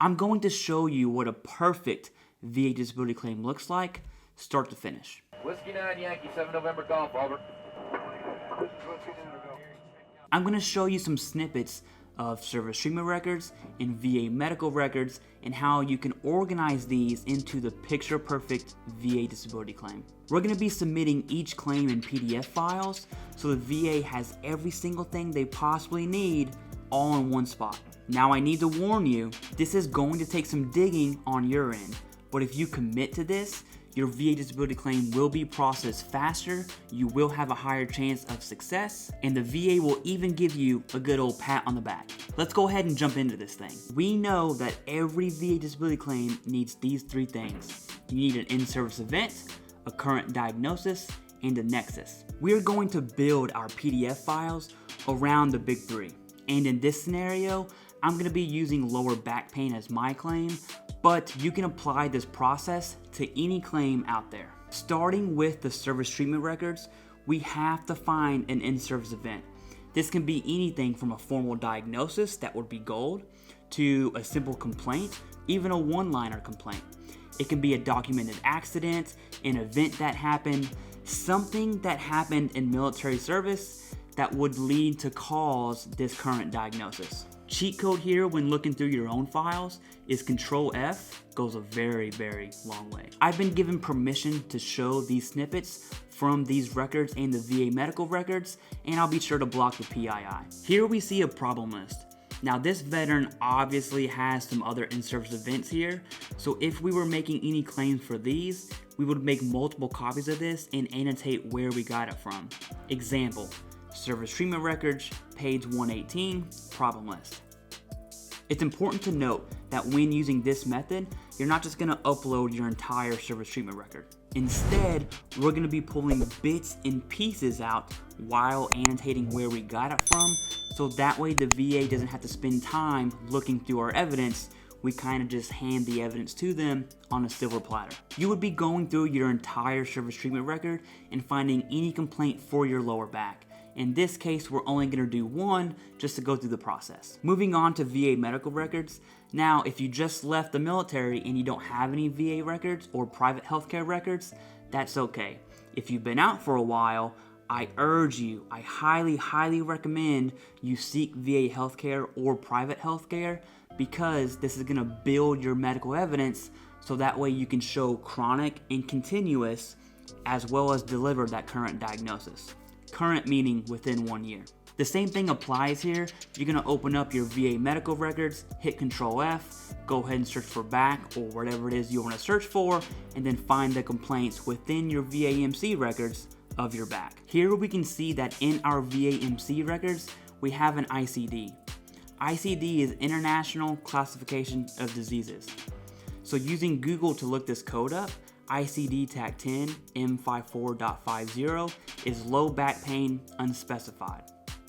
I'm going to show you what a perfect VA disability claim looks like, start to finish. Whiskey 9 Yankee 7 November Golf, over. I'm going to show you some snippets of service treatment records and VA medical records and how you can organize these into the picture-perfect VA disability claim. We're going to be submitting each claim in PDF files so the VA has every single thing they possibly need all in one spot. Now I need to warn you, this is going to take some digging on your end, but if you commit to this, your VA disability claim will be processed faster, you will have a higher chance of success, and the VA will even give you a good old pat on the back. Let's go ahead and jump into this thing. We know that every VA disability claim needs these three things. You need an in-service event, a current diagnosis, and a nexus. We are going to build our PDF files around the big three. And in this scenario, I'm going to be using lower back pain as my claim, but you can apply this process to any claim out there. Starting with the service treatment records, we have to find an in-service event. This can be anything from a formal diagnosis, that would be gold, to a simple complaint, even a one-liner complaint. It can be a documented accident, an event that happened, something that happened in military service that would lead to cause this current diagnosis. Cheat code here when looking through your own files is Control F, goes a very, very long way. I've been given permission to show these snippets from these records and the VA medical records, and I'll be sure to block the PII. Here we see a problem list. Now this veteran obviously has some other in-service events here, so if we were making any claims for these, we would make multiple copies of this and annotate where we got it from. Example, service treatment records, page 118, problem list. It's important to note that when using this method, you're not just going to upload your entire service treatment record. Instead, we're going to be pulling bits and pieces out while annotating where we got it from, so that way the VA doesn't have to spend time looking through our evidence. We kind of just hand the evidence to them on a silver platter. You would be going through your entire service treatment record and finding any complaint for your lower back. In this case, we're only going to do one just to go through the process. Moving on to VA medical records. Now, if you just left the military and you don't have any VA records or private healthcare records, that's okay. If you've been out for a while, I urge you, I highly, highly recommend you seek VA healthcare or private healthcare because this is going to build your medical evidence so that way you can show chronic and continuous as well as deliver that current diagnosis. Current meaning within 1 year. The same thing applies here. You're going to open up your VA medical records, hit Control F, go ahead and search for back or whatever it is you want to search for, and then find the complaints within your VA-MC records of your back. Here we can see that in our VA-MC records, we have an ICD. ICD is International Classification of Diseases. So using Google to look this code up, ICD Tag 10 M54.50 is low back pain unspecified.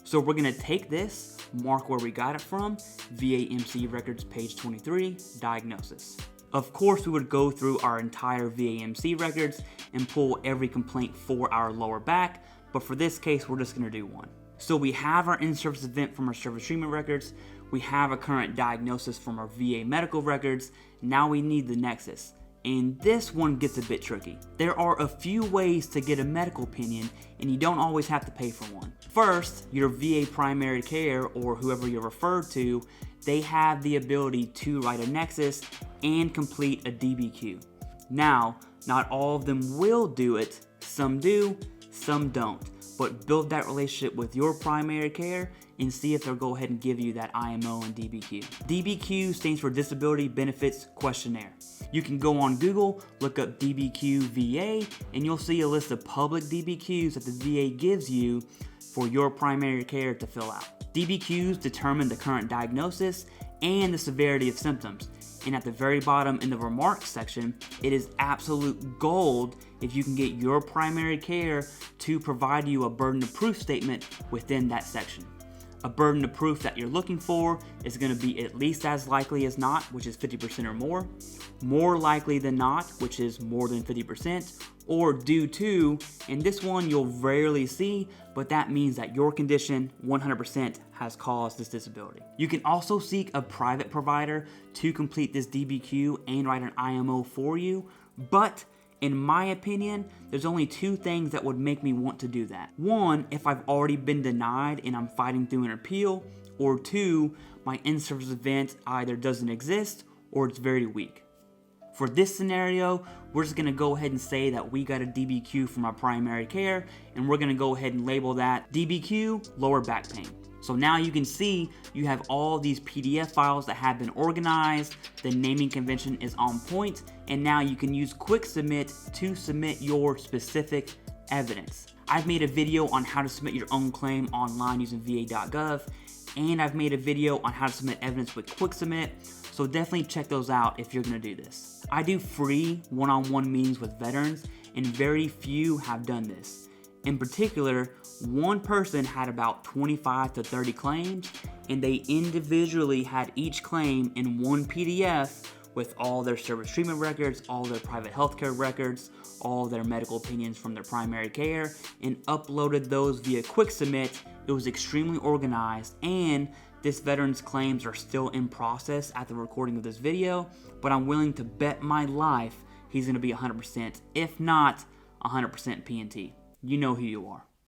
So we're going to take this, mark where we got it from, VA MC records page 23, diagnosis. Of course, we would go through our entire VA MC records and pull every complaint for our lower back, but for this case, we're just going to do one. So we have our in-service event from our service treatment records, we have a current diagnosis from our VA medical records, now we need the nexus. And this one gets a bit tricky. There are a few ways to get a medical opinion, and you don't always have to pay for one. First, your VA primary care or whoever you're referred to, they have the ability to write a nexus and complete a DBQ. Now, not all of them will do it. Some do, some don't. But build that relationship with your primary care and see if they'll go ahead and give you that IMO and DBQ. DBQ stands for Disability Benefits Questionnaire. You can go on Google, look up DBQ VA, and you'll see a list of public DBQs that the VA gives you for your primary care to fill out. DBQs determine the current diagnosis and the severity of symptoms. And at the very bottom in the remarks section, it is absolute gold if you can get your primary care to provide you a burden of proof statement within that section. A burden of proof that you're looking for is going to be at least as likely as not, which is 50% or more likely than not, which is more than 50%, or due to, and this one you'll rarely see, but that means that your condition 100% has caused this disability. You can also seek a private provider to complete this DBQ and write an IMO for you, but in my opinion, there's only two things that would make me want to do that. One, if I've already been denied and I'm fighting through an appeal, or two, my in-service event either doesn't exist or it's very weak. For this scenario, we're just gonna go ahead and say that we got a DBQ from our primary care, and we're gonna go ahead and label that DBQ lower back pain. So now you can see you have all these PDF files that have been organized, the naming convention is on point, and now you can use Quick Submit to submit your specific evidence. I've made a video on how to submit your own claim online using va.gov, and I've made a video on how to submit evidence with Quick Submit, so definitely check those out if you're gonna do this. I do free one-on-one meetings with veterans, and very few have done this. In particular, one person had about 25 to 30 claims, and they individually had each claim in one PDF with all their service treatment records, all their private healthcare records, all their medical opinions from their primary care, and uploaded those via Quick Submit. It was extremely organized, and this veteran's claims are still in process at the recording of this video, but I'm willing to bet my life he's gonna be 100%, if not 100% P&T. You know who you are.